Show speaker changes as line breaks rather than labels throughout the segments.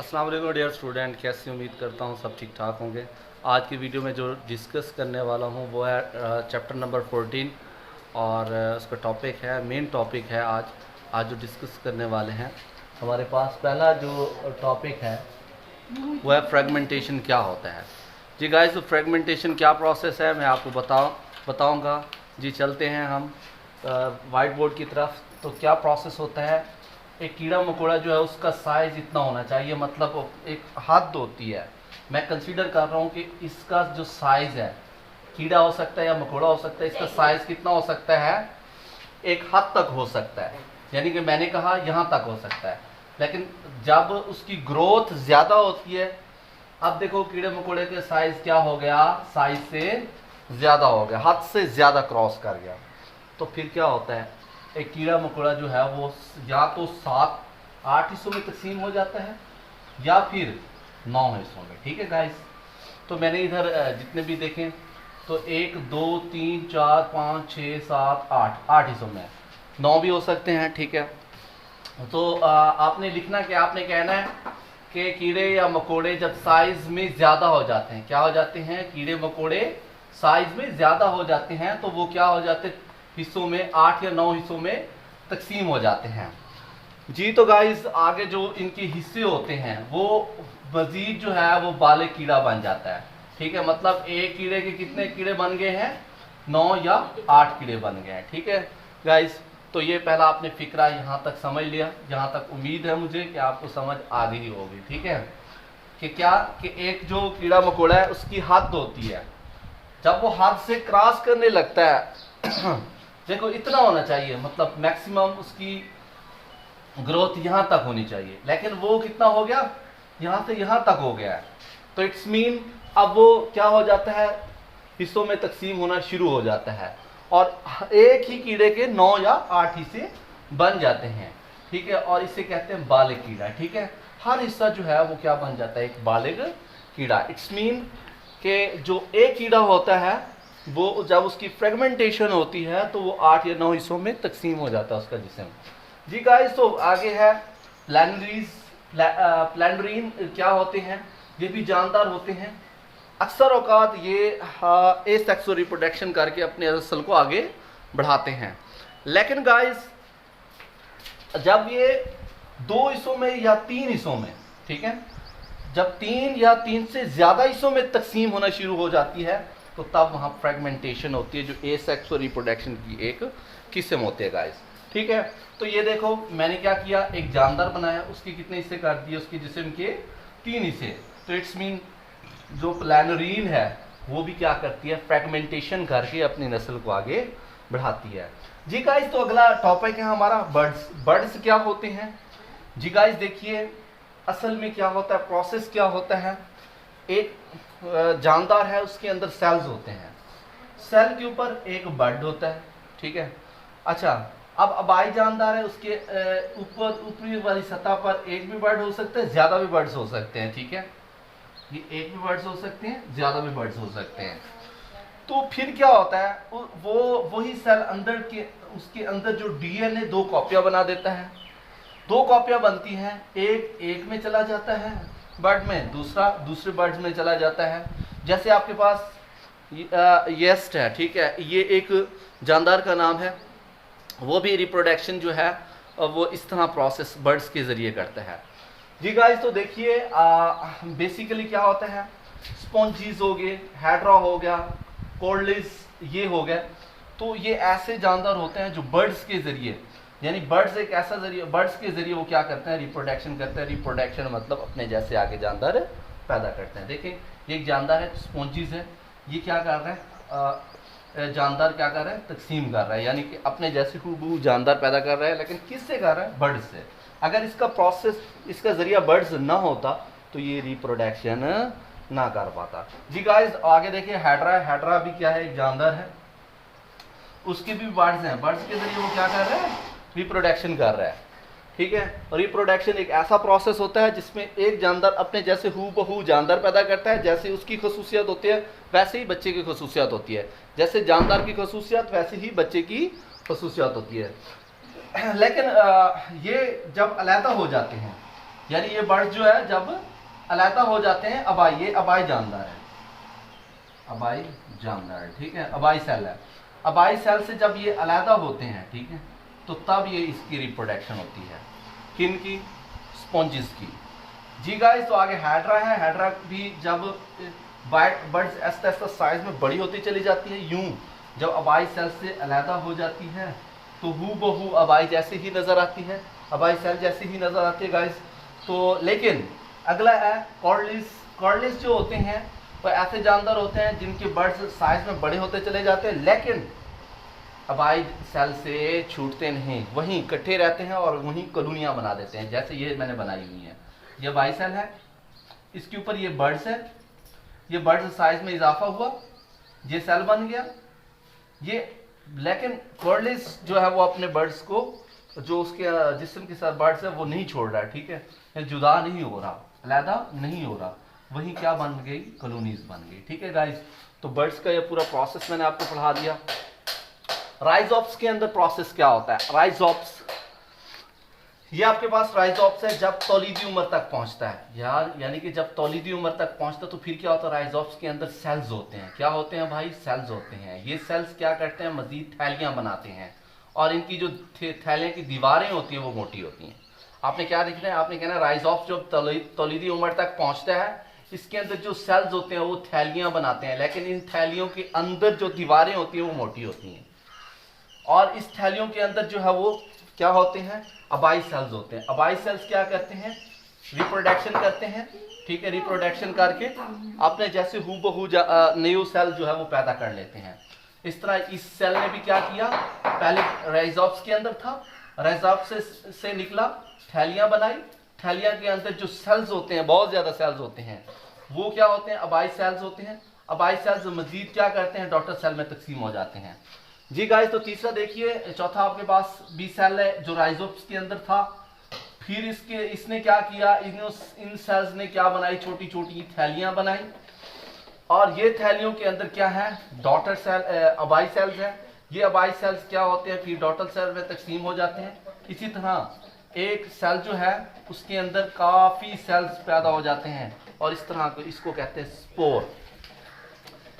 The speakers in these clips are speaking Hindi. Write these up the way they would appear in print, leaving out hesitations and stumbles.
अस्सलाम वालेकुम डियर स्टूडेंट, कैसी उम्मीद करता हूँ सब ठीक ठाक होंगे। आज की वीडियो में जो डिस्कस करने वाला हूँ वो है चैप्टर नंबर 14 और उसका टॉपिक है, मेन टॉपिक है आज जो डिस्कस करने वाले हैं। हमारे पास पहला जो टॉपिक है वो है फ्रेगमेंटेशन क्या होता है। जी गाइस, तो फ्रेगमेंटेशन क्या प्रोसेस है मैं आपको बताऊँगा। जी चलते हैं हम वाइट बोर्ड की तरफ। तो क्या प्रोसेस होता है, एक कीड़ा मकोड़ा जो है उसका साइज़ इतना होना चाहिए, मतलब एक हद होती है। मैं कंसीडर कर रहा हूँ कि इसका जो साइज़ है, कीड़ा हो सकता है या मकोड़ा हो सकता है, इसका साइज़ कितना हो सकता है, एक हद तक हो सकता है। यानी कि मैंने कहा यहाँ तक हो सकता है, लेकिन जब उसकी ग्रोथ ज़्यादा होती है, अब देखो कीड़े मकोड़े के साइज़ क्या हो गया, साइज़ से ज़्यादा हो गया, हद से ज़्यादा क्रॉस कर गया। तो फिर क्या होता है, एक कीड़ा मकोड़ा जो है वो या तो 7-8 हिस्सों में तकसीम हो जाता है या फिर 9 हिस्सों में। ठीक है गाइस, तो मैंने इधर जितने भी देखें तो 1 2 3 4 5 6 7 8 हिस्सों में, 9 भी हो सकते हैं। ठीक है, तो आपने लिखना कि आपने कहना है कि कीड़े या मकोड़े जब साइज में ज़्यादा हो जाते हैं, क्या हो जाते हैं, कीड़े मकोड़े साइज में ज़्यादा हो जाते हैं तो वो क्या हो जाते हैं, हिस्सों में 8 या 9 हिस्सों में तकसीम हो जाते हैं। जी तो गाइस, आगे जो इनके हिस्से होते हैं वो मजीद जो है वो बाले कीड़ा बन जाता है। ठीक है, मतलब एक कीड़े के कितने कीड़े बन गए हैं, 9 या 8 कीड़े बन गए हैं। ठीक है गाइस, तो ये पहला आपने फिक्रा यहाँ तक समझ लिया, जहाँ तक उम्मीद है मुझे कि आपको समझ आ गई होगी। ठीक है, कि क्या कि एक जो कीड़ा मकोड़ा है उसकी हद होती है, जब वो हद से क्रॉस करने लगता है देखो इतना होना चाहिए, मतलब मैक्सिमम उसकी ग्रोथ यहाँ तक होनी चाहिए, लेकिन वो कितना हो गया, यहाँ से यहाँ तक हो गया है। तो इट्स मीन अब वो क्या हो जाता है, हिस्सों में तकसीम होना शुरू हो जाता है और एक ही कीड़े के 9 या 8 हिस्से बन जाते हैं। ठीक है, और इसे कहते हैं बालिग कीड़ा। ठीक है, हर हिस्सा जो है वो क्या बन जाता है, एक बालिग कीड़ा। इट्स मीन कि जो एक कीड़ा होता है वो जब उसकी फ्रेगमेंटेशन होती है तो वो 8 या 9 हिस्सों में तकसीम हो जाता है उसका जिस्म। जी गाइस, तो आगे है प्लानरीज। प्लानरीन क्या होते हैं, ये भी जानदार होते हैं। अक्सर औकात ये एसेक्सुअल रिप्रोडक्शन करके अपने नस्ल को आगे बढ़ाते हैं, लेकिन गाइस जब ये 2 हिस्सों में या 3 हिस्सों में, ठीक है, जब 3 या 3 से ज़्यादा हिस्सों में तकसीम होना शुरू हो जाती है तो तब वहाँ फ्रेगमेंटेशन होती है, जो एसेक्सुअल रिप्रोडक्शन की एक किस्म होती है गाइस। ठीक है, तो ये देखो मैंने क्या किया, एक जानदार बनाया, उसके कितने हिस्से कर दिए, उसके जिस्म के 3 हिस्से। तो इट्स मीन जो प्लानरीन है वो भी क्या करती है, फ्रेगमेंटेशन करके अपनी नस्ल को आगे बढ़ाती है। जी गाइस, तो अगला टॉपिक है हमारा बर्ड्स। बर्ड्स क्या होते हैं जी गाइस, देखिए असल में क्या होता है, प्रोसेस क्या होता है, एक जानदार है उसके अंदर सेल्स होते हैं, सेल के ऊपर एक बर्ड होता है। ठीक है, अच्छा अब अबाई जानदार है, उसके ऊपर ऊपरी वाली सतह पर एक भी बर्ड हो सकता है, ज़्यादा भी बर्ड्स हो सकते हैं। ठीक है, ये एक भी बर्ड्स हो सकते हैं, ज़्यादा भी बर्ड्स हो सकते हैं। तो फिर क्या होता है, वो वही सेल अंदर के उसके अंदर जो डीएनए 2 कॉपियाँ बना देता है, 2 कॉपियाँ बनती हैं, एक में चला जाता है बर्ड में, दूसरा दूसरे बर्ड्स में चला जाता है। जैसे आपके पास येस्ट है, ठीक है, ये एक जानदार का नाम है, वो भी रिप्रोडक्शन जो है वो इस तरह प्रोसेस बर्ड्स के ज़रिए करता है। जी गाइस, तो देखिए बेसिकली क्या होता है, स्पॉन्जीज हो गए, हैड्रा हो गया, कोर्डलिस ये हो गया, तो ये ऐसे जानदार होते हैं जो बर्ड्स के ज़रिए, यानी बर्ड्स एक ऐसा जरिए, बर्ड्स के ज़रिए वो क्या करते हैं, रिप्रोडक्शन करते हैं। रिप्रोडक्शन मतलब अपने जैसे आगे जानदार पैदा करते हैं। देखें ये एक जानदार है, स्पॉन्जीज है, ये क्या कर रहा है, जानदार क्या कर रहा है, तकसीम कर रहा है, यानी कि अपने जैसे हूबहू जानदार पैदा कर रहा है, लेकिन किससे कर रहा है, बर्ड से। अगर इसका प्रोसेस, इसका ज़रिया बर्ड्स ना होता तो ये रिप्रोडक्शन ना कर पाता। जी गाइस, आगे देखिए हैड्रा है, हैड्रा भी क्या है, एक जानदार है, उसके भी बर्ड्स हैं, बर्ड्स के ज़रिए वो क्या कर रहा है, रिप्रोडक्शन कर रहा है। ठीक है, रिप्रोडक्शन एक ऐसा प्रोसेस होता है जिसमें एक जानदार अपने जैसे हूबहू जानदार पैदा करता है, जैसे उसकी खसूसियत होती है वैसे ही बच्चे की खसूसियत होती है, जैसे जानदार की खसूसियत वैसे ही बच्चे की खसूसियत होती है। लेकिन ये जब अलहदा हो जाते हैं यानी ये बर्ड्स जो है जब अलहदा हो जाते हैं, ये अबाई जानदार है, अबाई जानदार है, ठीक है, अबाई सेल है। अबाई सेल से जब ये अलहदा होते हैं, ठीक है, तो तब ये इसकी रिप्रोडक्शन होती है, किन की, स्पॉन्जिस की। जी गाइस, तो आगे हाइड्रा है। हाइड्रा भी जब बर्ड्स ऐसा ऐसा साइज में बड़ी होती चली जाती है, यूं जब अबाई सेल से अलहदा हो जाती है तो हू बहू अबाई जैसे ही नज़र आती है, अबाई सेल जैसी ही नज़र आती है गाइस। तो लेकिन अगला है कॉर्डलिस। कॉर्डलिस जो होते हैं वो ऐसे जानदार होते हैं जिनके बर्ड्स साइज में बड़े होते चले जाते हैं, लेकिन अबाई सेल से छूटते नहीं, वहीं इकट्ठे रहते हैं और वहीं कॉलोनियाँ बना देते हैं, जैसे ये मैंने बनाई हुई है। ये अबाई सेल है, इसके ऊपर ये बर्ड्स है, ये बर्ड्स साइज में इजाफा हुआ, ये सेल बन गया ये। लेकिन कॉर्डलिस जो है वो अपने बर्ड्स को, जो उसके जिस्म के साथ बर्ड्स है वो नहीं छोड़ रहा है, ठीक है, जुदा नहीं हो रहा, अलहदा नहीं हो रहा, वहीं क्या बन गई, कॉलोनीज बन गई, ठीक है गाइस। तो बर्ड्स का ये पूरा प्रोसेस मैंने आपको पढ़ा दिया। राइजोप्स के अंदर प्रोसेस क्या होता है, राइजोप्स, ये आपके पास राइजोप्स है जब तौलीदी उम्र तक पहुंचता है यार, यानी कि जब तौलीदी उम्र तक पहुंचता है तो फिर क्या होता है, राइजोप्स के अंदर सेल्स होते हैं। क्या होते हैं भाई, सेल्स होते हैं। ये सेल्स क्या करते हैं, मजीद थैलियां बनाते हैं, और इनकी जो थैलियां की दीवारें होती हैं वो मोटी होती हैं। आपने क्या लिखना है, आपने कहना है राइजोप्स जब तौलीदी उम्र तक पहुंचता है, इसके अंदर जो सेल्स होते हैं वो थैलियां बनाते हैं, लेकिन इन थैलियों के अंदर जो दीवारें होती हैं वो मोटी होती हैं, और इस थैलियों के अंदर जो है वो क्या होते हैं, अबाई सेल्स होते हैं। अबाई सेल्स क्या करते हैं, रिप्रोडक्शन करते हैं, ठीक है, रिप्रोडक्शन करके आपने जैसे हूबहू न्यू सेल जो है वो पैदा कर लेते हैं। इस तरह इस सेल ने भी क्या किया, पहले राइजोप्स के अंदर था, राइजोप्स से निकला, थैलियां बनाई, थैलियां के अंदर जो सेल्स होते हैं, बहुत ज्यादा सेल्स होते हैं, वो क्या होते हैं, अबाई सेल्स होते हैं। अबाई सेल्स मजीद क्या करते हैं, डॉटर सेल में तकसीम हो जाते हैं। जी गाइस, तो तीसरा देखिए, चौथा आपके पास बी सेल है जो राइजोप्स के अंदर था। फिर इसने क्या किया, इन सेल्स ने क्या बनाई, छोटी छोटी थैलियां बनाई, और ये थैलियों के अंदर क्या है, डॉटर सेल, अबाई सेल्स है। ये अबाई सेल्स क्या होते हैं, फिर डॉटर सेल में तकसीम हो जाते हैं। इसी तरह एक सेल जो है उसके अंदर काफी सेल्स पैदा हो जाते हैं, और इस तरह को इसको कहते हैं स्पोर।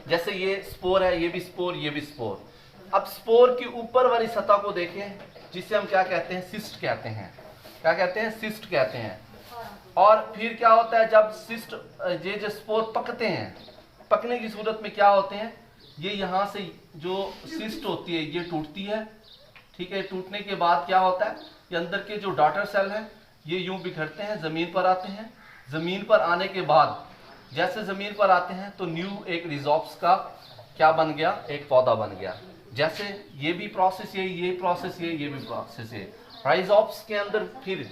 जैसे ये स्पोर है, ये भी स्पोर, ये भी स्पोर। अब स्पोर की ऊपर वाली सतह को देखें, जिसे हम क्या कहते हैं, सिस्ट कहते हैं। क्या कहते हैं, सिस्ट कहते हैं। और फिर क्या होता है, जब सिस्ट, ये जो स्पोर पकते हैं, पकने की सूरत में क्या होते हैं, ये यहाँ से जो सिस्ट होती है ये टूटती है, ठीक है। टूटने के बाद क्या होता है, ये अंदर के जो डॉटर सेल है ये यूं बिखरते हैं, जमीन पर आते हैं। जमीन पर आने के बाद जैसे जमीन पर आते हैं तो न्यू एक रिजॉप्स का क्या बन गया, एक पौधा बन गया। जैसे ये भी प्रोसेस ये प्रोसेस ये भी प्रोसेस ये। राइजोप्स के अंदर फिर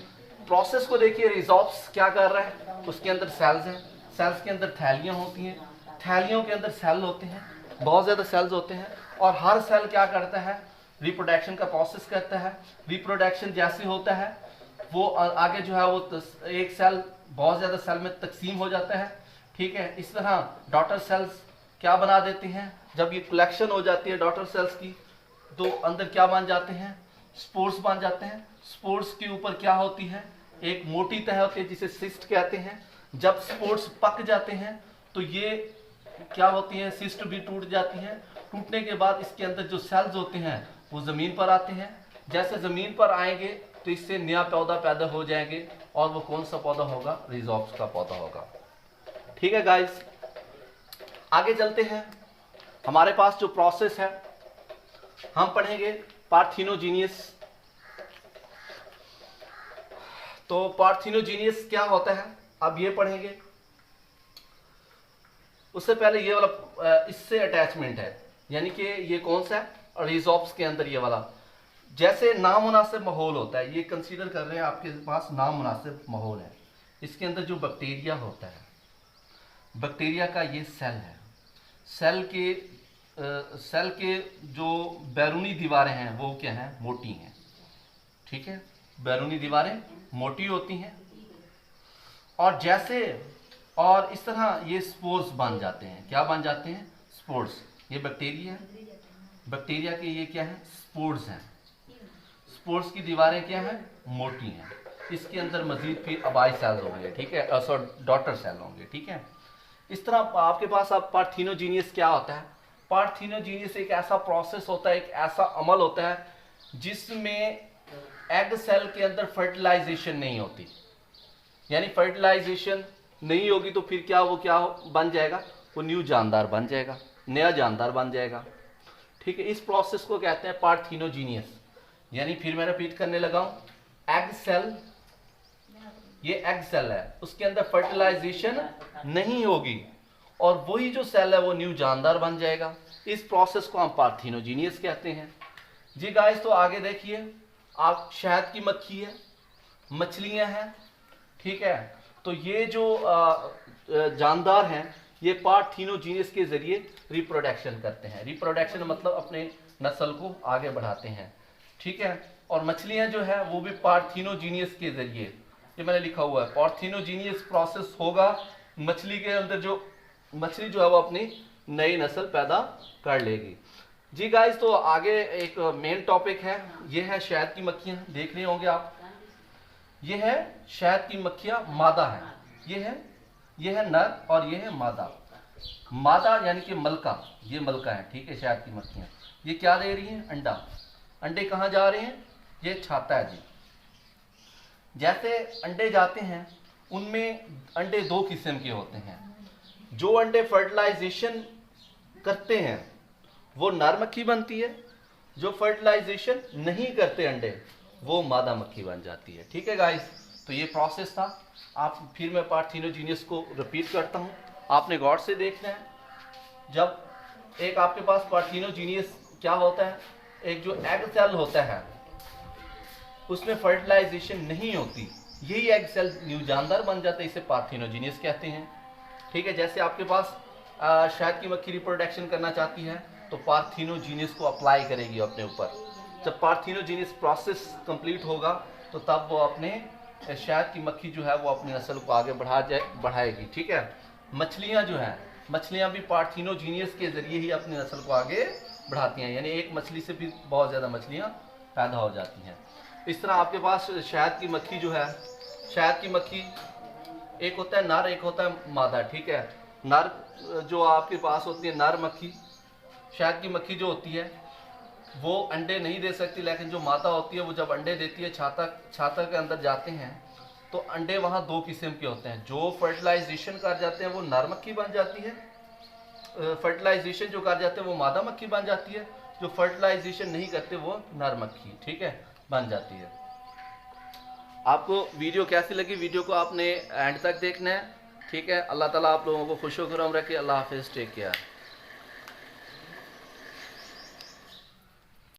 प्रोसेस को देखिए, रिजॉप्स क्या कर रहा है, उसके अंदर सेल्स हैं, सेल्स के अंदर थैलियां होती हैं, थैलियों के अंदर सेल होते हैं, बहुत ज़्यादा सेल्स होते हैं, और हर सेल क्या करता है, रिप्रोडक्शन का प्रोसेस करता है। रिप्रोडक्शन जैसे होता है वो आगे जो है वो एक सेल बहुत ज़्यादा सेल में तकसीम हो जाता है, ठीक है। इस तरह डॉटर सेल्स क्या बना देते हैं, जब ये कलेक्शन हो जाती है डॉटर सेल्स की तो अंदर क्या बन जाते हैं, स्पोर्स बन जाते हैं। स्पोर्स के ऊपर क्या होती है, एक मोटी तह होती है जिसे सिस्ट कहते हैं। जब स्पोर्स पक जाते हैं तो ये क्या होती है, सिस्ट भी टूट जाती है। टूटने के बाद इसके अंदर जो सेल्स होते हैं वो ज़मीन पर आते हैं। जैसे ज़मीन पर आएंगे तो इससे नया पौधा पैदा हो जाएंगे, और वो कौन सा पौधा होगा, रिजॉप्स का पौधा होगा, ठीक है गाइस। आगे चलते हैं, हमारे पास जो प्रोसेस है हम पढ़ेंगे पार्थिनोजीनियस। तो पार्थिनोजीनियस क्या होता है अब ये पढ़ेंगे। उससे पहले ये वाला इससे अटैचमेंट है, यानी कि ये कौन सा है, रिजॉप्स के अंदर ये वाला। जैसे नामुनासिब माहौल होता है, ये कंसीडर कर रहे हैं आपके पास नामुनासिब माहौल है, इसके अंदर जो बैक्टीरिया होता है, बैक्टीरिया का ये सेल है। सेल के जो बैरूनी दीवारें हैं वो क्या हैं, मोटी हैं, ठीक है। बैरूनी दीवारें मोटी होती हैं, और जैसे और इस तरह ये स्पोर्स बन जाते हैं। क्या बन जाते हैं, स्पोर्स। ये बैक्टीरिया है, बैक्टीरिया के ये क्या है, स्पोर्स हैं। स्पोर्स की दीवारें क्या हैं, मोटी हैं। इसके अंदर मजीद फिर अबाई सेल्स होंगे, ठीक है, सॉरी डॉटर सेल होंगे, ठीक है। इस तरह आपके पास अब पार्थेनोजेनियस क्या होता है? पार्थेनोजेनियस एक ऐसा प्रोसेस होता है, एक ऐसा अमल होता है जिसमें एग सेल के अंदर फर्टिलाइजेशन नहीं होती। यानी फर्टिलाइजेशन नहीं होगी तो फिर क्या बन जाएगा? वो न्यू जानदार बन जाएगा, नया जानदार बन जाएगा, ठीक है। इस प्रोसेस को कहते हैं पार्थेनोजेनियस। यानी फिर मैं रिपीट करने लगा हूं, एग सेल, ये एग सेल है, उसके अंदर फर्टिलाइजेशन नहीं होगी और वही जो सेल है वो न्यू जानदार बन जाएगा। इस प्रोसेस को हम पार्थेनोजेनियस कहते हैं जी गाइस। तो आगे देखिए, आप शहद की मक्खी है, मछलियां हैं, ठीक है। तो ये जो जानदार हैं ये पार्थेनोजेनियस के जरिए रिप्रोडक्शन करते हैं। रिप्रोडक्शन मतलब अपने नस्ल को आगे बढ़ाते हैं, ठीक है। और मछलियां जो है वो भी पार्थेनोजेनियस के जरिए, ये मैंने लिखा हुआ है, पार्थेनोजेनियस प्रोसेस होगा, मछली के अंदर जो मछली जो है वो अपनी नई नस्ल पैदा कर लेगी जी गाइस। तो आगे एक मेन टॉपिक है, ये है शहद की मक्खियां, देख रहे होंगे आप, ये है शहद की मक्खियां, मादा है, ये है नर और ये है मादा। मादा यानी कि मलका, ये मलका है, ठीक है। शहद की मक्खियां ये क्या दे रही हैं? अंडा। अंडे कहाँ जा रहे हैं? ये छाता है जी। जैसे अंडे जाते हैं उनमें अंडे दो किस्म के होते हैं। जो अंडे फर्टिलाइजेशन करते हैं वो नर मक्खी बनती है, जो फर्टिलाइजेशन नहीं करते अंडे वो मादा मक्खी बन जाती है, ठीक है गाइस। तो ये प्रोसेस था। आप फिर मैं पार्थेनोजेनियस को रिपीट करता हूँ, आपने गौर से देखना है। जब एक आपके पास पार्थेनोजेनियस क्या होता है, एक जो एग सेल होता है उसमें फर्टिलाइजेशन नहीं होती, यही एग सेल न्यू जानदार बन जाता है, इसे पार्थेनोजेनियस कहते हैं, ठीक है। जैसे आपके पास शहद की मक्खी रिप्रोडक्शन करना चाहती है तो पार्थेनोजेनियस को अप्लाई करेगी अपने ऊपर। जब पार्थेनोजेनियस प्रोसेस कंप्लीट होगा तो तब वो अपने शहद की मक्खी जो है वो अपनी नस्ल को आगे बढ़ाएगी, ठीक है। मछलियाँ जो हैं, मछलियाँ भी पार्थेनोजेनियस के जरिए ही अपनी नस्ल को आगे बढ़ाती हैं, यानी एक मछली से भी बहुत ज़्यादा मछलियाँ पैदा हो जाती हैं। इस तरह आपके पास शहद की मक्खी जो है, शहद की मक्खी एक होता है नर, एक होता है मादा, ठीक है। नर जो आपके पास होती है नर मक्खी, शहद की मक्खी जो होती है वो अंडे नहीं दे सकती, लेकिन जो मादा होती है वो जब अंडे देती है छाता के अंदर जाते हैं तो अंडे वहाँ दो किस्म के होते हैं। जो फर्टिलाइजेशन कर जाते हैं वो नर मक्खी बन जाती है, फर्टिलाइजेशन जो कर जाते हैं वो मादा मक्खी बन जाती है, जो फर्टिलाइजेशन नहीं करते वो नर मक्खी, ठीक है, बन जाती है। आपको वीडियो कैसी लगी? वीडियो को आपने एंड तक देखना है, ठीक है। अल्लाह ताला आप लोगों को खुश रखे। अल्लाह हाफिज़, टेक केयर।